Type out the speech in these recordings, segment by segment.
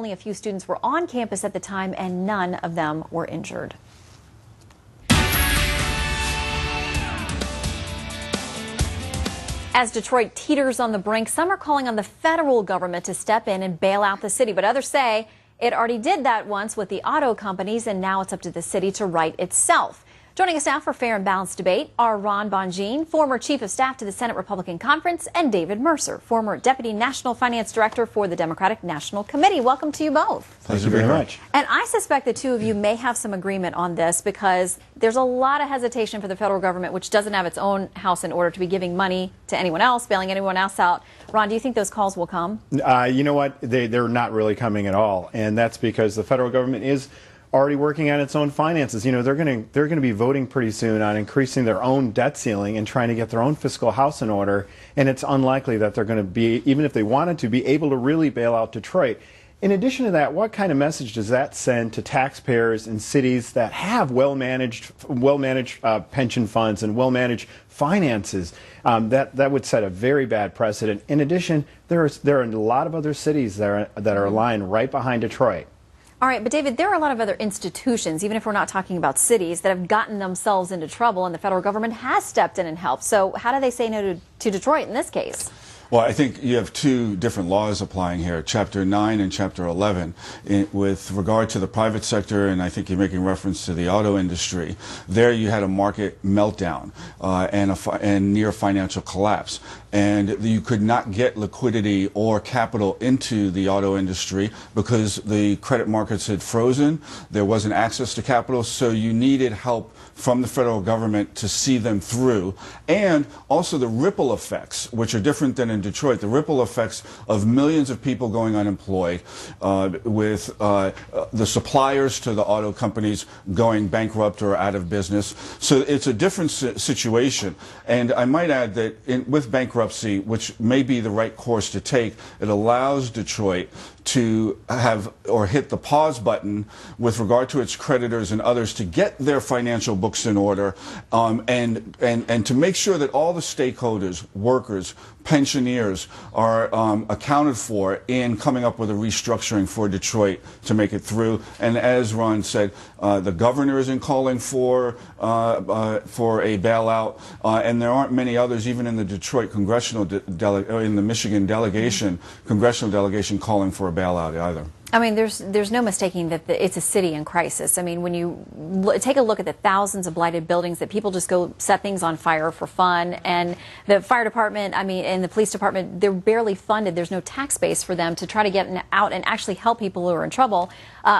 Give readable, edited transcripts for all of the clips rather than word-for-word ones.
Only a few students were on campus at the time, and none of them were injured. As Detroit teeters on the brink, some are calling on the federal government to step in and bail out the city. But others say it already did that once with the auto companies, and now it's up to the city to right itself. Joining us now for Fair and Balanced Debate are Ron Bonjean, former Chief of Staff to the Senate Republican Conference, and David Mercer, former Deputy National Finance Director for the Democratic National Committee. Welcome to you both. Thank you very much. And I suspect the two of you may have some agreement on this because there's a lot of hesitation for the federal government, which doesn't have its own house in order, to be giving money to anyone else, bailing anyone else out. Ron, do you think those calls will come? You know what? They're not really coming at all, and that's because the federal government is already working on its own finances. You know, they're going to be voting pretty soon on increasing their own debt ceiling and trying to get their own fiscal house in order, and it's unlikely that they're going to be, even if they wanted to, be able to really bail out Detroit. In addition to that, what kind of message does that send to taxpayers in cities that have well-managed pension funds and well-managed finances? That would set a very bad precedent. In addition, there are a lot of other cities that are aligned right behind Detroit. All right, but David, there are a lot of other institutions, even if we're not talking about cities, that have gotten themselves into trouble, and the federal government has stepped in and helped. So how do they say no to Detroit in this case? Well, I think you have two different laws applying here, Chapter 9 and Chapter 11. With regard to the private sector, and I think you're making reference to the auto industry, there you had a market meltdown and near financial collapse. And you could not get liquidity or capital into the auto industry because the credit markets had frozen. There wasn't access to capital, so you needed help from the federal government to see them through. And also the ripple effects, which are different than in Detroit, the ripple effects of millions of people going unemployed, with the suppliers to the auto companies going bankrupt or out of business. So it's a different situation. And I might add that with bankruptcy, which may be the right course to take, it allows Detroit to have or hit the pause button with regard to its creditors and others to get their financial books in order, and to make sure that all the stakeholders, workers, pensioners are accounted for in coming up with a restructuring for Detroit to make it through. And as Ron said, the governor isn't calling for a bailout, and there aren't many others, even in the Detroit congressional in the Michigan delegation, congressional delegation, calling for a bailout either. I mean, there's no mistaking that it's a city in crisis. I mean, when you take a look at the thousands of blighted buildings that people just go set things on fire for fun, and the fire department, I mean, and the police department, they're barely funded. There's no tax base for them to try to get out and actually help people who are in trouble.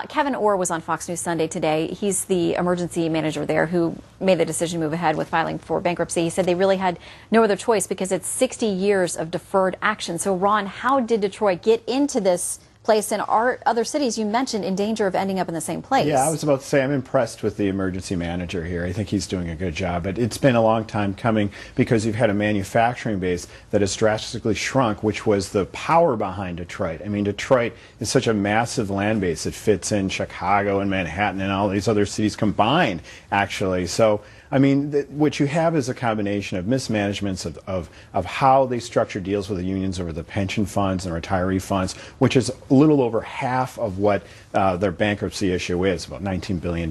Kevin Orr was on Fox News Sunday today. He's the emergency manager there who made the decision to move ahead with filing for bankruptcy. He said they really had no other choice because it's 60 years of deferred action. So, Ron, how did Detroit get into this place, and are other cities you mentioned in danger of ending up in the same place? Yeah, I was about to say I'm impressed with the emergency manager here. I think he's doing a good job, but it's been a long time coming because you've had a manufacturing base that has drastically shrunk, which was the power behind Detroit. I mean, Detroit is such a massive land base. It fits in Chicago and Manhattan and all these other cities combined, actually. So I mean, what you have is a combination of mismanagements of how they structure deals with the unions over the pension funds and retiree funds, which is a little over half of what their bankruptcy issue is, about $19 billion.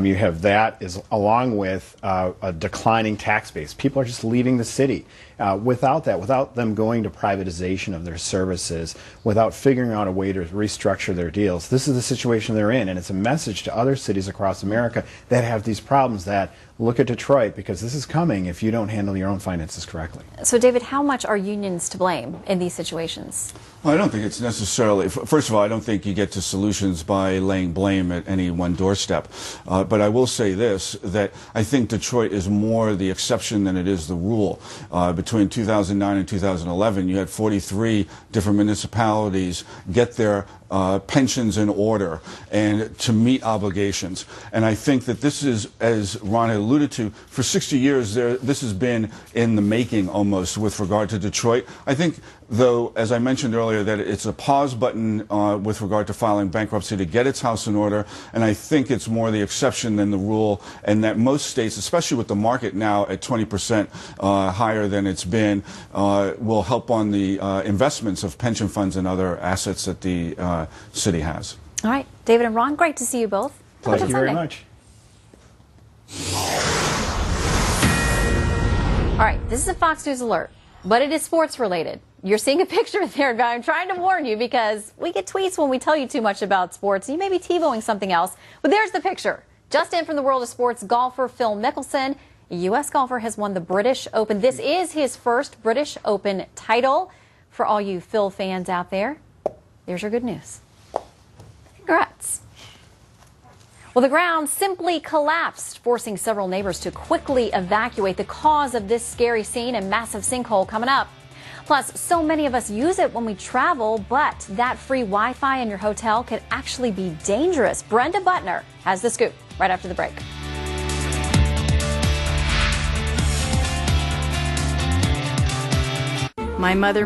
You have that along with a declining tax base. People are just leaving the city. Without that, without them going to privatization of their services, without figuring out a way to restructure their deals, this is the situation they're in, and it's a message to other cities across America that have these problems that look at Detroit, because this is coming if you don't handle your own finances correctly. So, David, how much are unions to blame in these situations? Well, I don't think it's necessarily, first of all, I don't think you get to solutions by laying blame at any one doorstep. But I will say this, that I think Detroit is more the exception than it is the rule. Between 2009 and 2011, you had 43 different municipalities get their pensions in order and to meet obligations. And I think that this is, as Ron had alluded to, for 60 years, this has been in the making almost with regard to Detroit. I think, though, as I mentioned earlier, that it's a pause button with regard to filing bankruptcy to get its house in order, and I think it's more the exception than the rule, and that most states, especially with the market now at 20% higher than it's been, will help on the investments of pension funds and other assets that the city has. All right, David and Ron, great to see you both. Thank you very much. All right, this is a Fox News alert, but it is sports related. You're seeing a picture there, but I'm trying to warn you because we get tweets when we tell you too much about sports. You may be TiVoing something else, but there's the picture. Just in from the world of sports, golfer Phil Mickelson, a U.S. golfer, has won the British Open. This is his first British Open title. For all you Phil fans out there, there's your good news. Congrats. Well, the ground simply collapsed, forcing several neighbors to quickly evacuate. The cause of this scary scene, a massive sinkhole coming up. Plus, so many of us use it when we travel, but that free Wi-Fi in your hotel can actually be dangerous. Brenda Butner has the scoop right after the break. My mother